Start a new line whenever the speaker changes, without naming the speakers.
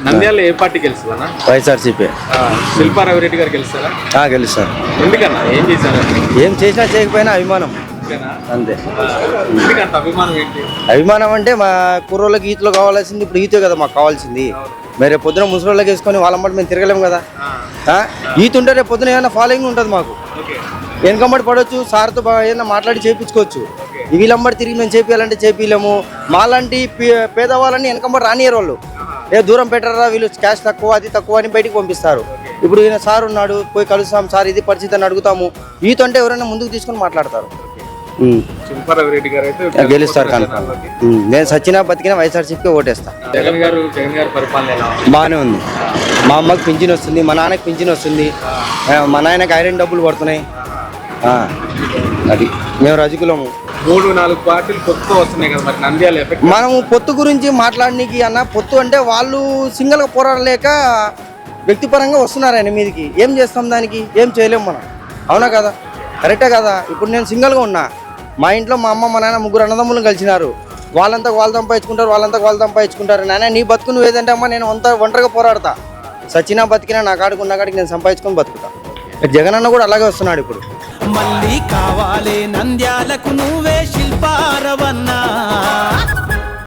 నంద్యాల ఏ party గెలుస్తుందన్నా?
YSRCP
Shilpa Rao Reddy గారు గెలుస్తారా?
గెలుస్తారు.
ఎందుకన్నా ఏం చేశారు?
ఏం చేసినా చేయకపోయినా అభిమానం అంతే.
ఎందుకంత అభిమానం ఏంటి?
అభిమానం అంటే మా కుర్రోళ్ళకి ఈతలో కావాల్సింది ఇప్పుడు ఈతే కదా మాకు కావాల్సింది. మరి రేపు పొద్దున ముసలోళ్ళకి వేసుకొని వాళ్ళమ్మటి మేము తిరగలేము కదా. ఈత ఉంటే రేపు పొద్దున ఏమైనా ఫాలోయింగ్ ఉంటుంది మాకు. వెనకమ్మడి పడవచ్చు, సార్తో ఏదైనా మాట్లాడి చేయించుకోవచ్చు. వీళ్ళమ్మడి తిరిగి మేము చేపియాలంటే చేపియలేము. మాలాంటి పేదవాళ్ళని వెనకమ్మడి రానియరు వాళ్ళు. ఏ దూరం పెట్టరా వీళ్ళు క్యాష్ తక్కువ అది తక్కువ అని బయటికి పంపిస్తారు. ఇప్పుడు ఈయన సార్ ఉన్నాడు, పోయి కలుస్తాం, సార్ ఇది పరిస్థితి అని అడుగుతాము. ఈత అంటే ఎవరైనా ముందుకు తీసుకొని మాట్లాడతారు.
శిల్పారావు రెడ్డి గారు అయితే
గెలుస్తారు కనుక నేను సచ్చినా బతికినా వైఎస్ఆర్సీపీకి ఓటేస్తా.
జగన్ గారు పరిపాలన ఎలా ఉంది?
బాగానే ఉంది. మా అమ్మకి పింఛన్ వస్తుంది, మా నాన్నకి పింఛన్ వస్తుంది, మా నాయనకి ఐరన్ డబ్బులు పడుతున్నాయి. అది మేము రజకులము.
3-4 పార్టీలు కొత్త వస్తున్నాయి కదా, మరి నంద్యాల ఎఫెక్ట్.
మనము పొత్తు గురించి మాట్లాడడానికి అన్న, పొత్తు అంటే వాళ్ళు సింగిల్గా పోరాడలేక వ్యక్తిపరంగా వస్తున్నారు ఆయన మీదకి. ఏం చేస్తాం దానికి? ఏం చేయలేము మనం. అవునా కదా? కరెక్టే కదా. ఇప్పుడు నేను సింగిల్గా ఉన్నా, మా ఇంట్లో మా అమ్మ మా నాన్న ముగ్గురు అన్నదమ్ములను కలిసినారు. వాళ్ళంతా వాళ్ళు సంపాదించుకుంటారు, వాళ్ళంతా వాళ్ళు సంపాదించుకుంటారు. నాన్న నీ బతుకు నువ్వు ఏదంటే అమ్మ నేను ఒంటరిగా పోరాడతా. సచినా బతికినా నా కాడికి ఉన్న కాడికి నేను సంపాదించుకొని బతుకుతా. జగన్ అన్న కూడా అలాగే వస్తున్నాడు ఇప్పుడు.
మళ్ళీ కావాలే నంద్యాలకు నువ్వే శిల్పారవన్నా.